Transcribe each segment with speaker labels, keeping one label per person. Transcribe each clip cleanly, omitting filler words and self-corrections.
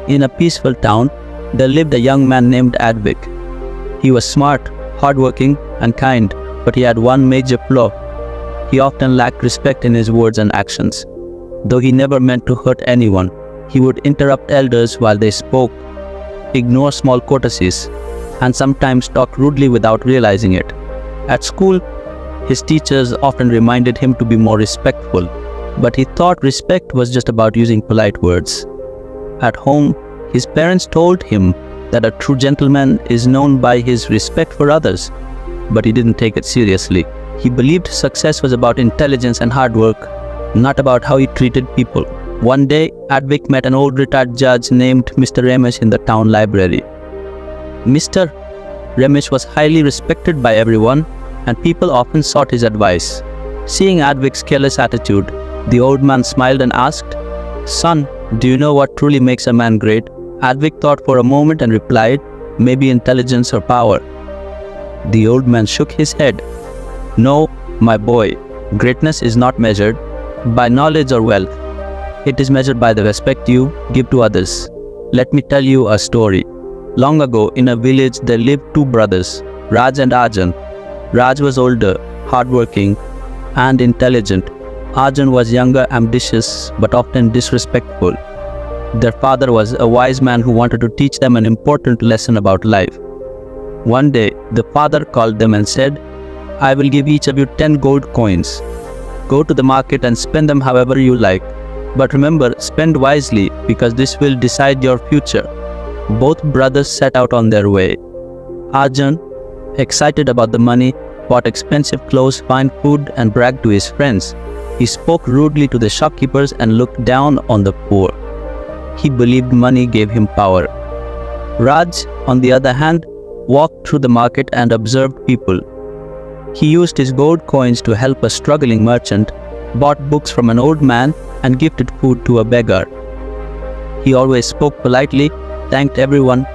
Speaker 1: In a peaceful town, there lived a young man named Advik. He was smart, hardworking, and kind, but he had one major flaw. He often lacked respect in his words and actions. Though he never meant to hurt anyone, he would interrupt elders while they spoke, ignore small courtesies, and sometimes talk rudely without realizing it. At school, his teachers often reminded him to be more respectful, but he thought respect was just about using polite words. At home, his parents told him that a true gentleman is known by his respect for others, but he didn't take it seriously. He believed success was about intelligence and hard work, not about how he treated people. One day, Advik met an old retired judge named Mr. Ramesh in the town library. Mr. Ramesh was highly respected by everyone, and people often sought his advice. Seeing Advik's careless attitude, the old man smiled and asked, "Son, do you know what truly makes a man great?" Advik thought for a moment and replied, "Maybe intelligence or power." The old man shook his head. "No, my boy, greatness is not measured by knowledge or wealth. It is measured by the respect you give to others. Let me tell you a story. Long ago, in a village, there lived two brothers, Raj and Arjun. Raj was older, hardworking, and intelligent. Arjun was younger, ambitious, but often disrespectful. Their father was a wise man who wanted to teach them an important lesson about life. One day, the father called them and said, "I will give each of you 10 gold coins. Go to the market and spend them however you like. But remember, spend wisely, because this will decide your future." Both brothers set out on their way. Arjun, excited about the money, bought expensive clothes, fine food, and bragged to his friends. He spoke rudely to the shopkeepers and looked down on the poor. He believed money gave him power. Raj, on the other hand, walked through the market and observed people. He used his gold coins to help a struggling merchant, bought books from an old man, and gifted food to a beggar. He always spoke politely, thanked everyone,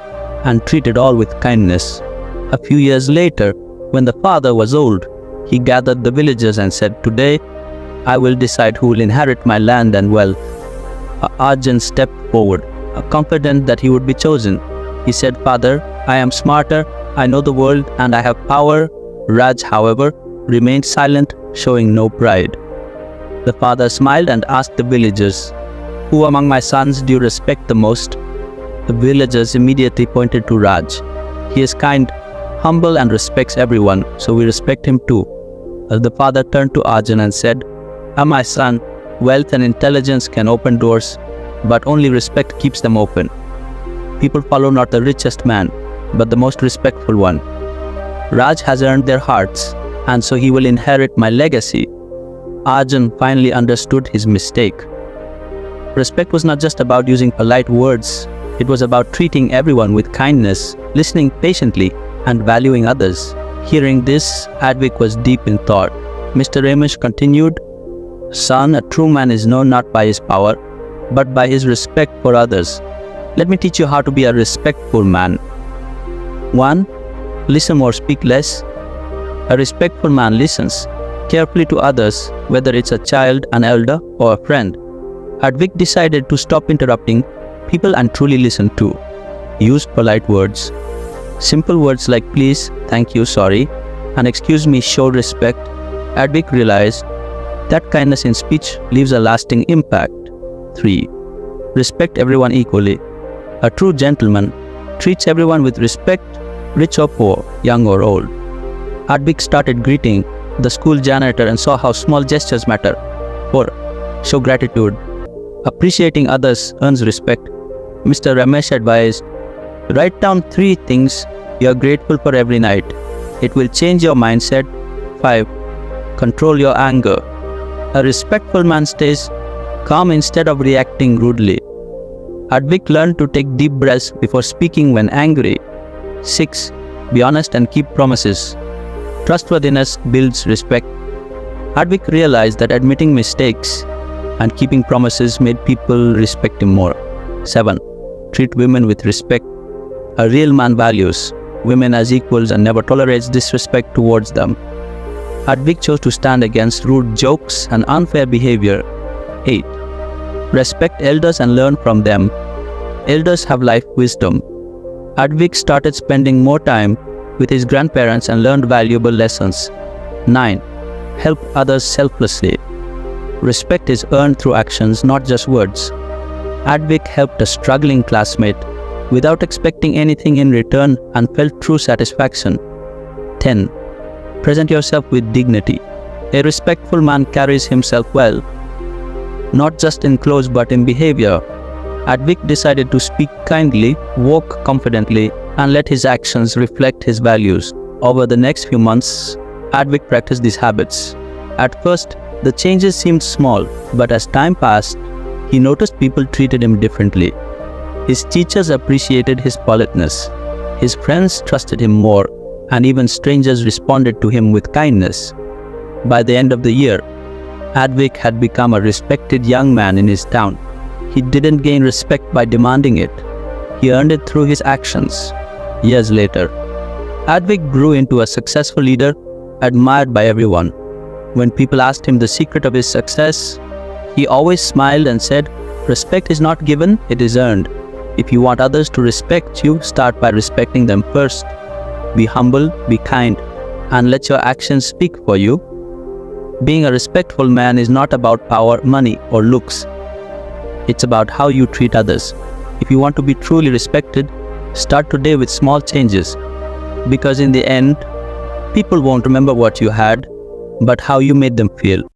Speaker 1: and treated all with kindness. A few years later, when the father was old, he gathered the villagers and said, "Today, I will decide who will inherit my land and wealth." Arjun stepped forward, confident that he would be chosen. He said, "Father, I am smarter, I know the world, and I have power." Raj, however, remained silent, showing no pride. The father smiled and asked the villagers, "Who among my sons do you respect the most?" The villagers immediately pointed to Raj. "He is kind, humble, and respects everyone, so we respect him too." The father turned to Arjun and said, "My son, wealth and intelligence can open doors, but only respect keeps them open. People follow not the richest man, but the most respectful one. Raj has earned their hearts, and so he will inherit my legacy." Arjun finally understood his mistake. Respect was not just about using polite words, it was about treating everyone with kindness, listening patiently, and valuing others. Hearing this, Advik was deep in thought. Mr. Ramesh continued, "Son, a true man is known not by his power, but by his respect for others. Let me teach you how to be a respectful man. 1. Listen more, speak less. A respectful man listens carefully to others, whether it's a child, an elder, or a friend." Advik decided to stop interrupting people and truly listen too. Use polite words. Simple words like please, thank you, sorry, and excuse me show respect. Advik realized that kindness in speech leaves a lasting impact. 3. Respect everyone equally. A true gentleman treats everyone with respect, rich or poor, young or old. Advik started greeting the school janitor and saw how small gestures matter. 4. Show gratitude. Appreciating others earns respect. Mr. Ramesh advised, "Write down 3 things you are grateful for every night. It will change your mindset." 5. Control your anger. A respectful man stays calm instead of reacting rudely. Advik learned to take deep breaths before speaking when angry. 6. Be honest and keep promises. Trustworthiness builds respect. Advik realized that admitting mistakes and keeping promises made people respect him more. 7. Treat women with respect. A real man values women as equals and never tolerates disrespect towards them. Advik chose to stand against rude jokes and unfair behavior. 8. Respect elders and learn from them. Elders have life wisdom. Advik started spending more time with his grandparents and learned valuable lessons. 9. Help others selflessly. Respect is earned through actions, not just words. Advik helped a struggling classmate without expecting anything in return and felt true satisfaction. 10. Present yourself with dignity. A respectful man carries himself well, not just in clothes but in behavior. Advik decided to speak kindly, walk confidently, and let his actions reflect his values. Over the next few months, Advik practiced these habits. At first, the changes seemed small, but as time passed, he noticed people treated him differently. His teachers appreciated his politeness. His friends trusted him more, and even strangers responded to him with kindness. By the end of the year, Advik had become a respected young man in his town. He didn't gain respect by demanding it. He earned it through his actions. Years later, Advik grew into a successful leader, admired by everyone. When people asked him the secret of his success, he always smiled and said, "Respect is not given, it is earned. If you want others to respect you, start by respecting them first. Be humble, be kind, and let your actions speak for you." Being a respectful man is not about power, money, or looks. It's about how you treat others. If you want to be truly respected, start today with small changes. Because in the end, people won't remember what you had, but how you made them feel.